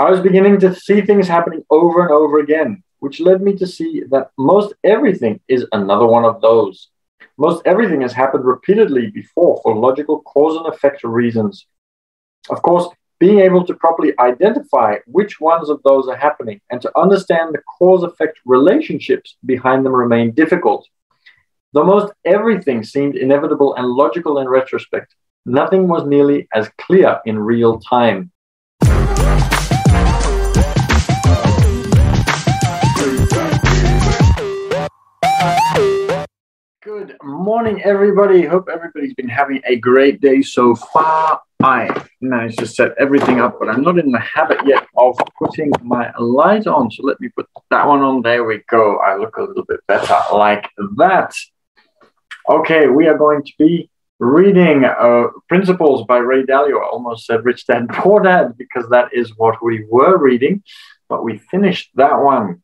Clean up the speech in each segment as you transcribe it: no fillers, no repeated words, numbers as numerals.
I was beginning to see things happening over and over again, which led me to see that most everything is another one of those. Most everything has happened repeatedly before for logical cause and effect reasons. Of course, being able to properly identify which ones of those are happening and to understand the cause-effect relationships behind them remain difficult. Though most everything seemed inevitable and logical in retrospect, nothing was nearly as clear in real time. Good morning, everybody. Hope everybody's been having a great day so far. I managed to set everything up, but I'm not in the habit yet of putting my light on. So let me put that one on. There we go. I look a little bit better like that. Okay, we are going to be reading Principles by Ray Dalio. I almost said Rich Dad, Poor Dad, because that is what we were reading, but we finished that one.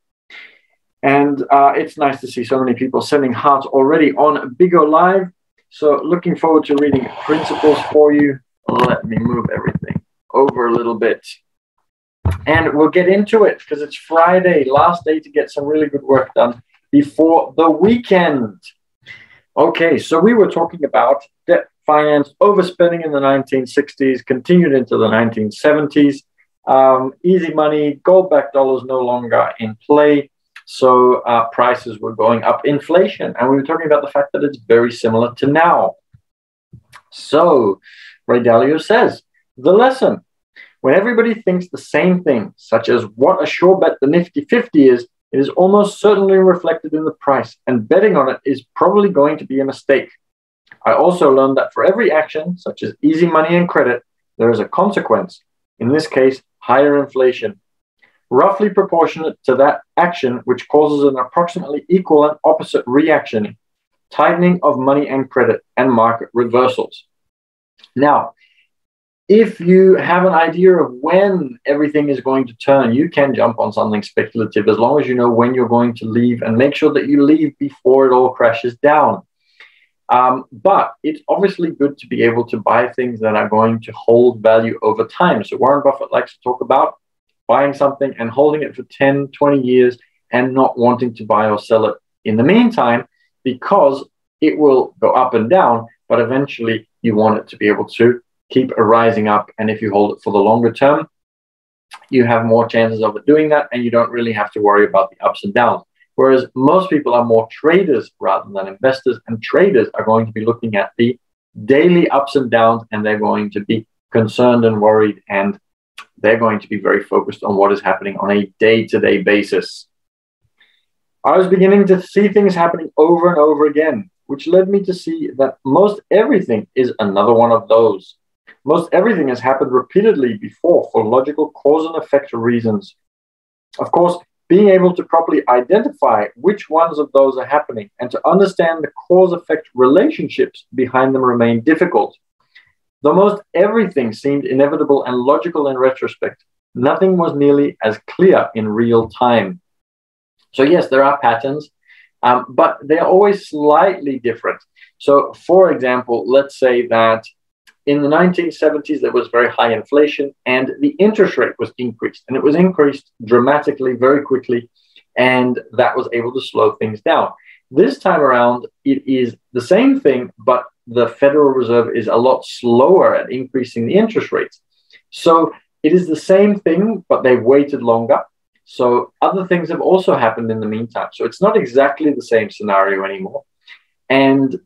And it's nice to see so many people sending hearts already on Bigo Live. So looking forward to reading Principles for you. Let me move everything over a little bit. And we'll get into it because it's Friday, last day to get some really good work done before the weekend. Okay, so we were talking about debt finance, overspending in the 1960s, continued into the 1970s. Easy money, gold-backed dollars no longer in play. So prices were going up, inflation. And we were talking about the fact that it's very similar to now. So Ray Dalio says, the lesson, when everybody thinks the same thing, such as what a sure bet the Nifty 50 is, it is almost certainly reflected in the price, and betting on it is probably going to be a mistake. I also learned that for every action, such as easy money and credit, there is a consequence, in this case, higher inflation, roughly proportionate to that action, which causes an approximately equal and opposite reaction, tightening of money and credit and market reversals. Now, if you have an idea of when everything is going to turn, you can jump on something speculative as long as you know when you're going to leave, and make sure that you leave before it all crashes down. But it's obviously good to be able to buy things that are going to hold value over time. So Warren Buffett likes to talk about buying something and holding it for 10, 20 years and not wanting to buy or sell it in the meantime, because it will go up and down, but eventually you want it to be able to keep rising up. And if you hold it for the longer term, you have more chances of it doing that, and you don't really have to worry about the ups and downs. Whereas most people are more traders rather than investors, and traders are going to be looking at the daily ups and downs, and they're going to be concerned and worried, and they're going to be very focused on what is happening on a day-to-day basis. I was beginning to see things happening over and over again, which led me to see that most everything is another one of those. Most everything has happened repeatedly before for logical cause and effect reasons. Of course, being able to properly identify which ones of those are happening and to understand the cause-effect relationships behind them remain difficult. Though most everything seemed inevitable and logical in retrospect, nothing was nearly as clear in real time. So yes, there are patterns, but they are always slightly different. So for example, let's say that in the 1970s, there was very high inflation and the interest rate was increased, and it was increased dramatically, very quickly, and that was able to slow things down. This time around, it is the same thing, but the Federal Reserve is a lot slower at increasing the interest rates. So it is the same thing, but they've waited longer. So other things have also happened in the meantime. So it's not exactly the same scenario anymore. And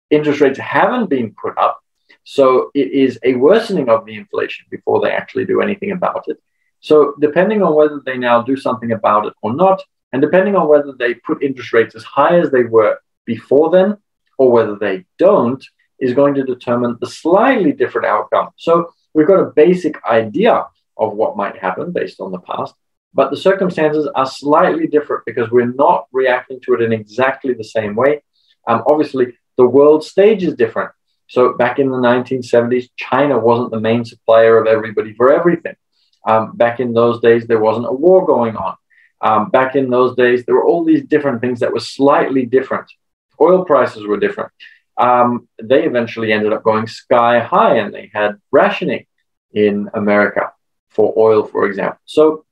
interest rates haven't been put up. So it is a worsening of the inflation before they actually do anything about it. So depending on whether they now do something about it or not, and depending on whether they put interest rates as high as they were before then, or whether they don't, is going to determine the slightly different outcome. So we've got a basic idea of what might happen based on the past, but the circumstances are slightly different because we're not reacting to it in exactly the same way. Obviously, the world stage is different. So back in the 1970s, China wasn't the main supplier of everybody for everything. Back in those days, there wasn't a war going on. Back in those days, there were all these different things that were slightly different. Oil prices were different. They eventually ended up going sky high, and they had rationing in America for oil, for example. So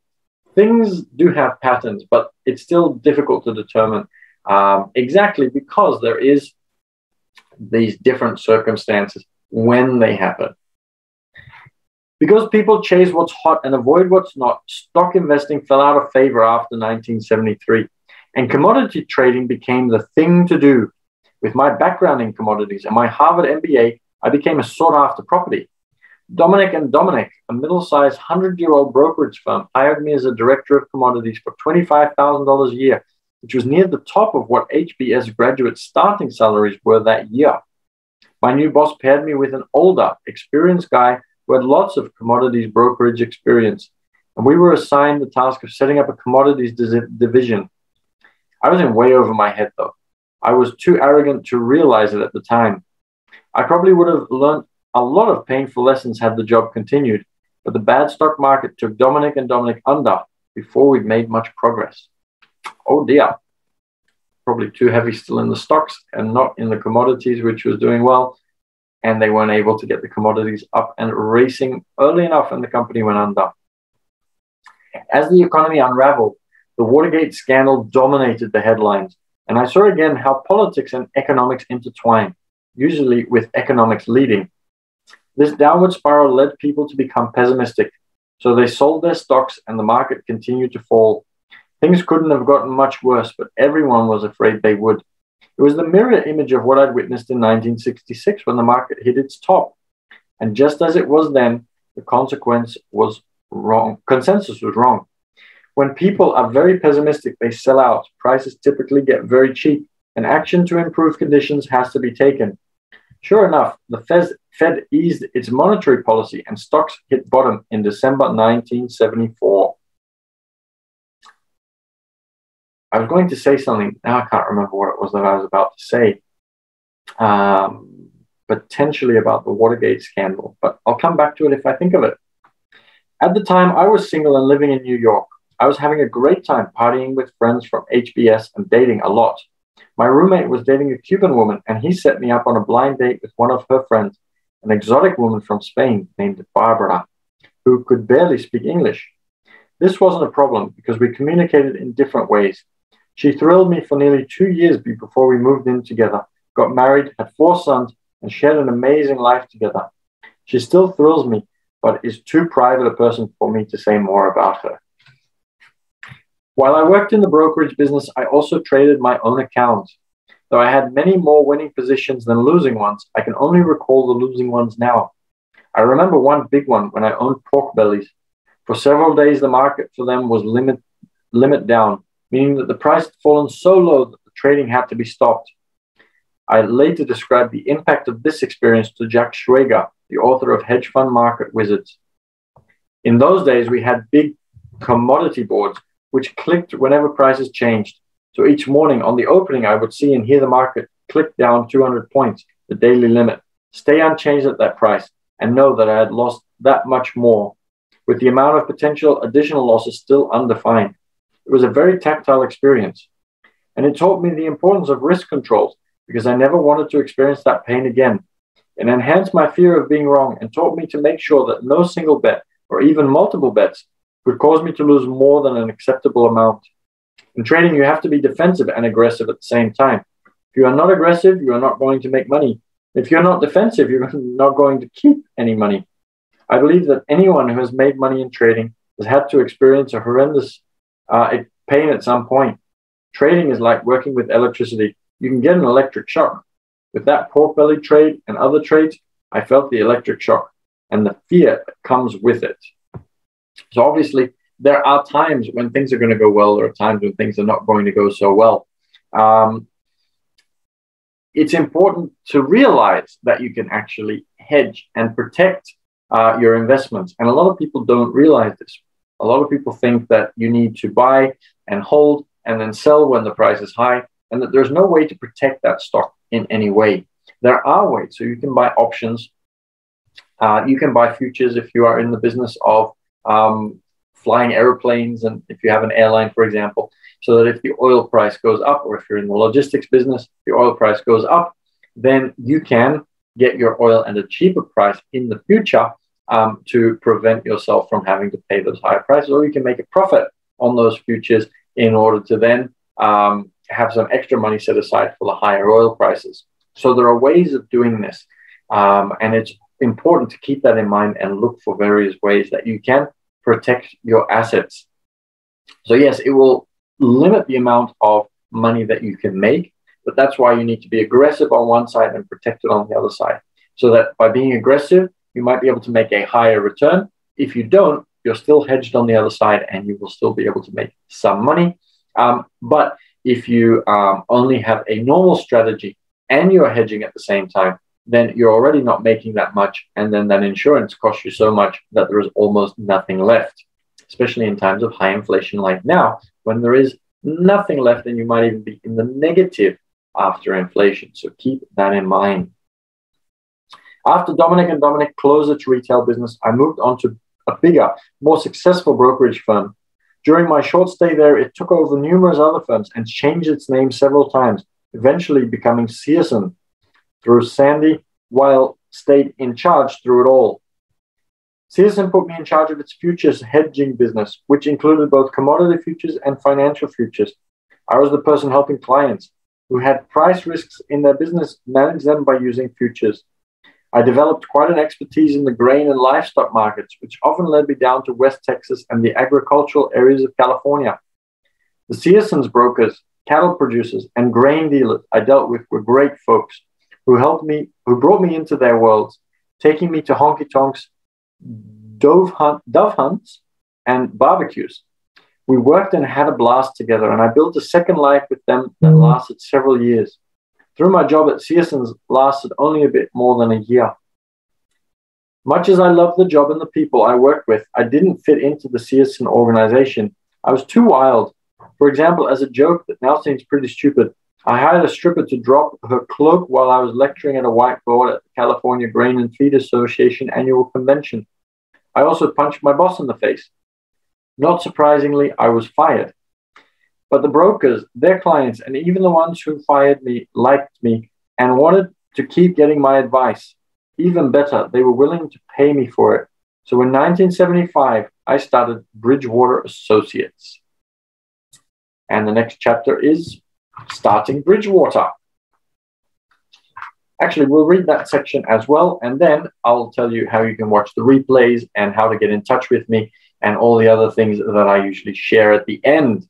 things do have patterns, but it's still difficult to determine exactly, because there is these different circumstances when they happen. Because people chase what's hot and avoid what's not, stock investing fell out of favor after 1973, and commodity trading became the thing to do. With my background in commodities and my Harvard MBA, I became a sought-after property. Dominic and Dominic, a middle-sized 100-year-old brokerage firm, hired me as a director of commodities for $25,000 a year, which was near the top of what HBS graduate starting salaries were that year. My new boss paired me with an older, experienced guy who had lots of commodities brokerage experience, and we were assigned the task of setting up a commodities division. I was in way over my head, though. I was too arrogant to realize it at the time. I probably would have learned a lot of painful lessons had the job continued, but the bad stock market took Dominic and Dominic under before we'd made much progress. Oh dear. Probably too heavy still in the stocks and not in the commodities, which was doing well. And they weren't able to get the commodities up and racing early enough, and the company went under. As the economy unraveled, the Watergate scandal dominated the headlines. And I saw again how politics and economics intertwine, usually with economics leading. This downward spiral led people to become pessimistic. So they sold their stocks and the market continued to fall. Things couldn't have gotten much worse, but everyone was afraid they would. It was the mirror image of what I'd witnessed in 1966 when the market hit its top. And just as it was then, the consequence was wrong. Consensus was wrong. When people are very pessimistic, they sell out. Prices typically get very cheap, and action to improve conditions has to be taken. Sure enough, the Fed eased its monetary policy and stocks hit bottom in December 1974. I was going to say something, now I can't remember what it was that I was about to say, potentially about the Watergate scandal, but I'll come back to it if I think of it. At the time, I was single and living in New York. I was having a great time partying with friends from HBS and dating a lot. My roommate was dating a Cuban woman, and he set me up on a blind date with one of her friends, an exotic woman from Spain named Barbara, who could barely speak English. This wasn't a problem because we communicated in different ways. She thrilled me for nearly 2 years before we moved in together, got married, had 4 sons, and shared an amazing life together. She still thrills me, but is too private a person for me to say more about her. While I worked in the brokerage business, I also traded my own account. Though I had many more winning positions than losing ones, I can only recall the losing ones now. I remember one big one when I owned pork bellies. For several days, the market for them was limit down, meaning that the price had fallen so low that the trading had to be stopped. I later described the impact of this experience to Jack Schwager, the author of Hedge Fund Market Wizards. In those days, we had big commodity boards, which clicked whenever prices changed. So each morning on the opening, I would see and hear the market click down 200 points, the daily limit, stay unchanged at that price, and know that I had lost that much more, with the amount of potential additional losses still undefined. It was a very tactile experience. And it taught me the importance of risk controls, because I never wanted to experience that pain again. It enhanced my fear of being wrong and taught me to make sure that no single bet, or even multiple bets, would cause me to lose more than an acceptable amount. In trading, you have to be defensive and aggressive at the same time. If you are not aggressive, you are not going to make money. If you're not defensive, you're not going to keep any money. I believe that anyone who has made money in trading has had to experience a horrendous pain at some point. Trading is like working with electricity. You can get an electric shock. With that pork belly trade and other trades, I felt the electric shock and the fear that comes with it. So obviously, there are times when things are going to go well. There are times when things are not going to go so well. It's important to realize that you can actually hedge and protect your investments. And a lot of people don't realize this. A lot of people think that you need to buy and hold and then sell when the price is high, and that there's no way to protect that stock in any way. There are ways. So you can buy options. You can buy futures if you are in the business of flying airplanes, and if you have an airline, for example, so that if the oil price goes up, or if you're in the logistics business, the oil price goes up, then you can get your oil at a cheaper price in the future to prevent yourself from having to pay those higher prices, or you can make a profit on those futures in order to then have some extra money set aside for the higher oil prices. So there are ways of doing this, and it's important to keep that in mind and look for various ways that you can protect your assets. So yes, it will limit the amount of money that you can make, but that's why you need to be aggressive on one side and protect it on the other side. So that by being aggressive, you might be able to make a higher return. If you don't, you're still hedged on the other side and you will still be able to make some money. But if you only have a normal strategy and you're hedging at the same time, then you're already not making that much. And then that insurance costs you so much that there is almost nothing left, especially in times of high inflation like now, when there is nothing left and you might even be in the negative after inflation. So keep that in mind. After Dominic closed its retail business, I moved on to a bigger, more successful brokerage firm. During my short stay there, it took over numerous other firms and changed its name several times, eventually becoming Searson through Sandy, while stayed in charge through it all. Searson put me in charge of its futures hedging business, which included both commodity futures and financial futures. I was the person helping clients who had price risks in their business manage them by using futures. I developed quite an expertise in the grain and livestock markets, which often led me down to West Texas and the agricultural areas of California. The Searson's brokers, cattle producers, and grain dealers I dealt with were great folks who brought me into their worlds, taking me to honky-tonks, dove hunts, and barbecues. We worked and had a blast together, and I built a second life with them that lasted several years. Through my job at Searson's lasted only a bit more than a year. Much as I loved the job and the people I worked with, I didn't fit into the Searson organization. I was too wild. For example, as a joke that now seems pretty stupid, I hired a stripper to drop her cloak while I was lecturing at a whiteboard at the California Grain and Feed Association annual convention. I also punched my boss in the face. Not surprisingly, I was fired. But the brokers, their clients, and even the ones who fired me liked me and wanted to keep getting my advice. Even better, they were willing to pay me for it. So in 1975, I started Bridgewater Associates. And the next chapter is starting Bridgewater. Actually, we'll read that section as well, and then I'll tell you how you can watch the replays and how to get in touch with me and all the other things that I usually share at the end.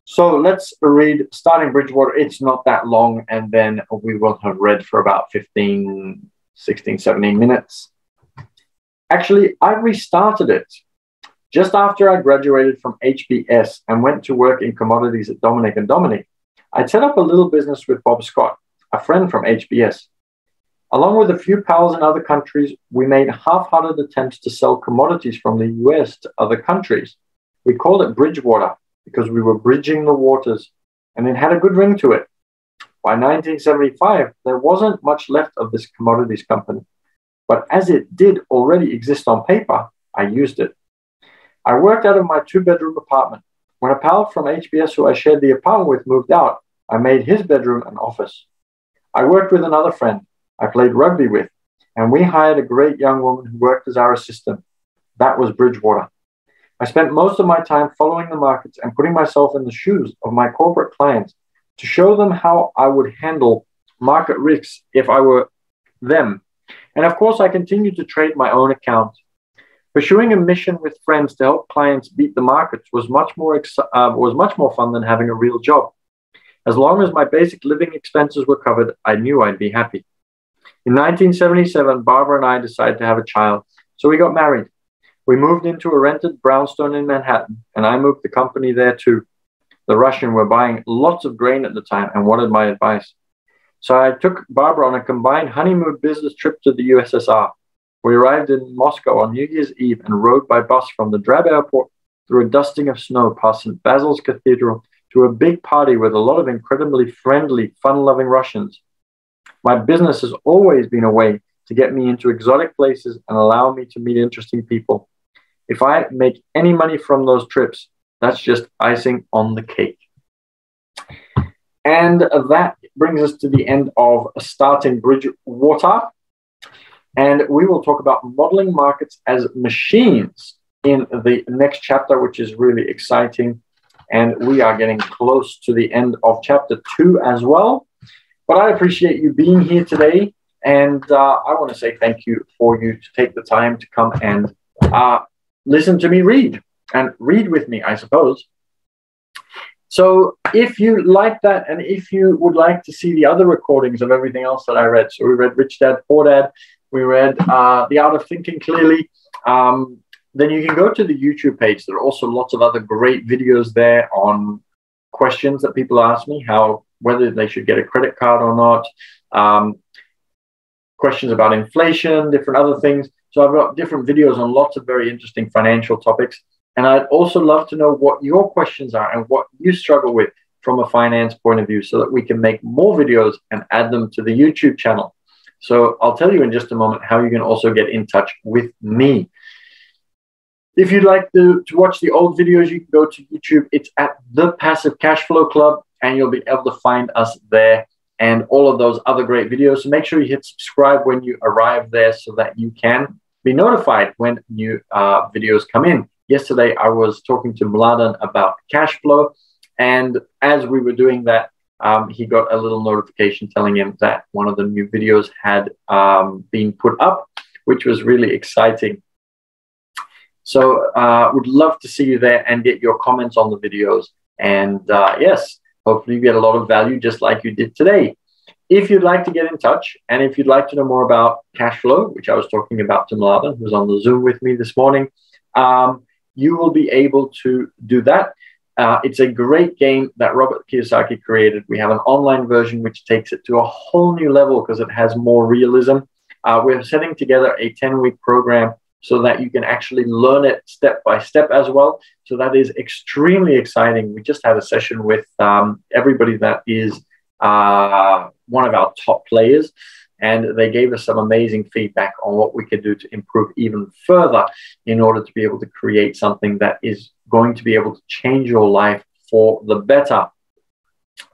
So let's read starting Bridgewater. It's not that long, and then we will have read for about 15, 16, 17 minutes. Actually, I restarted it just after I graduated from HBS and went to work in commodities at Dominic & Dominic. I set up a little business with Bob Scott, a friend from HBS. Along with a few pals in other countries, we made half-hearted attempts to sell commodities from the US to other countries. We called it Bridgewater because we were bridging the waters, and it had a good ring to it. By 1975, there wasn't much left of this commodities company, but as it did already exist on paper, I used it. I worked out of my 2-bedroom apartment. When a pal from HBS who I shared the apartment with moved out, I made his bedroom an office. I worked with another friend I played rugby with, and we hired a great young woman who worked as our assistant. That was Bridgewater. I spent most of my time following the markets and putting myself in the shoes of my corporate clients to show them how I would handle market risks if I were them. And of course, I continued to trade my own account. Pursuing a mission with friends to help clients beat the markets was much more fun than having a real job. As long as my basic living expenses were covered, I knew I'd be happy. In 1977, Barbara and I decided to have a child, so we got married. We moved into a rented brownstone in Manhattan, and I moved the company there too. The Russian were buying lots of grain at the time and wanted my advice. So I took Barbara on a combined honeymoon business trip to the USSR. We arrived in Moscow on New Year's Eve and rode by bus from the drab airport through a dusting of snow past St. Basil's Cathedral to a big party with a lot of incredibly friendly, fun-loving Russians. My business has always been a way to get me into exotic places and allow me to meet interesting people. If I make any money from those trips, that's just icing on the cake. And that brings us to the end of starting Bridgewater. And we will talk about modeling markets as machines in the next chapter, which is really exciting. And we are getting close to the end of chapter 2 as well. But I appreciate you being here today. And I want to say thank you for you to take the time to come and listen to me read and read with me, I suppose. So if you like that, and if you would like to see the other recordings of everything else that I read, so we read Rich Dad, Poor Dad, we read The Art of Thinking Clearly, then you can go to the YouTube page. There are also lots of other great videos there on questions that people ask me, whether they should get a credit card or not, questions about inflation, different other things. So I've got different videos on lots of very interesting financial topics. And I'd also love to know what your questions are and what you struggle with from a finance point of view, so that we can make more videos and add them to the YouTube channel. So I'll tell you in just a moment how you can also get in touch with me. If you'd like to watch the old videos, you can go to YouTube. It's at The Passive Cash Flow Club, and you'll be able to find us there and all of those other great videos. So make sure you hit subscribe when you arrive there so that you can be notified when new videos come in. Yesterday, I was talking to Mladen about cash flow, and as we were doing that, he got a little notification telling him that one of the new videos had been put up, which was really exciting. So would love to see you there and get your comments on the videos. And yes, hopefully you get a lot of value just like you did today. If you'd like to get in touch, and if you'd like to know more about cash flow, which I was talking about to Mladen, who's on the Zoom with me this morning, you will be able to do that. It's a great game that Robert Kiyosaki created. We have an online version which takes it to a whole new level because it has more realism. We're setting together a 10-week program so that you can actually learn it step by step as well. So that is extremely exciting. We just had a session with everybody that is one of our top players, and they gave us some amazing feedback on what we could do to improve even further in order to be able to create something that is going to be able to change your life for the better.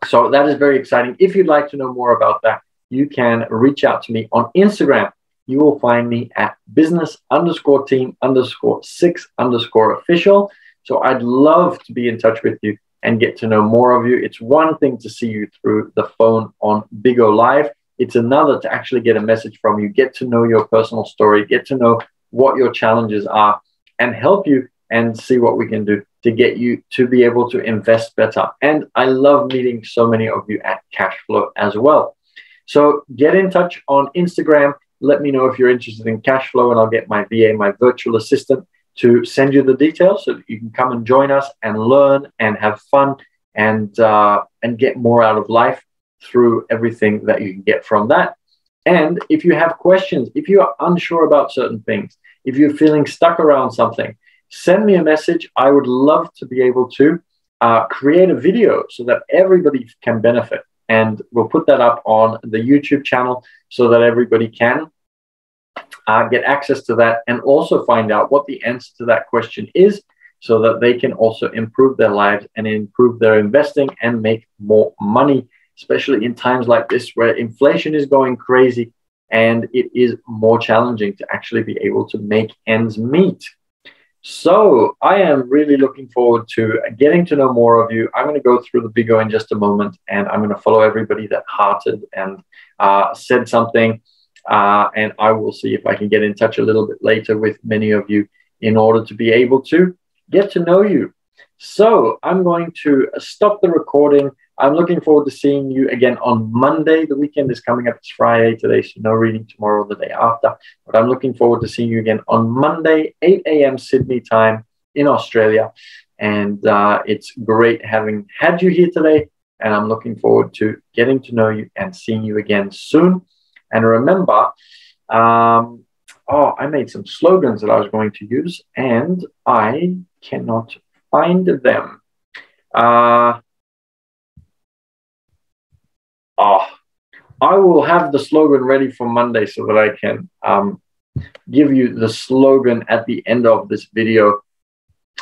So that is very exciting. If you'd like to know more about that, you can reach out to me on Instagram. You will find me at business_team_6_official. So I'd love to be in touch with you and get to know more of you. It's one thing to see you through the phone on Big O Live. It's another to actually get a message from you, get to know your personal story, get to know what your challenges are, and help you and see what we can do to get you to be able to invest better. And I love meeting so many of you at Cashflow as well. So get in touch on Instagram. Let me know if you're interested in cash flow, and I'll get my VA, my virtual assistant, to send you the details so that you can come and join us and learn and have fun and get more out of life through everything that you can get from that. And if you have questions, if you are unsure about certain things, if you're feeling stuck around something, send me a message. I would love to be able to create a video so that everybody can benefit. And we'll put that up on the YouTube channel so that everybody can get access to that and also find out what the answer to that question is, so that they can also improve their lives and improve their investing and make more money, especially in times like this where inflation is going crazy and it is more challenging to actually be able to make ends meet. So I am really looking forward to getting to know more of you. I'm going to go through the Big O in just a moment, and I'm going to follow everybody that hearted and said something. And I will see if I can get in touch a little bit later with many of you in order to be able to get to know you. So I'm going to stop the recording. I'm looking forward to seeing you again on Monday. The weekend is coming up. It's Friday today, so no reading tomorrow or the day after. But I'm looking forward to seeing you again on Monday, 8 a.m. Sydney time in Australia. And it's great having had you here today. And I'm looking forward to getting to know you and seeing you again soon. And remember, I made some slogans that I was going to use, and I cannot find them. I will have the slogan ready for Monday so that I can give you the slogan at the end of this video.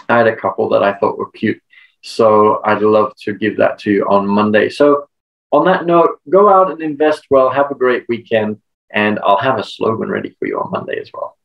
I had a couple that I thought were cute, so I'd love to give that to you on Monday. So on that note, go out and invest well. Have a great weekend, And I'll have a slogan ready for you on Monday as well.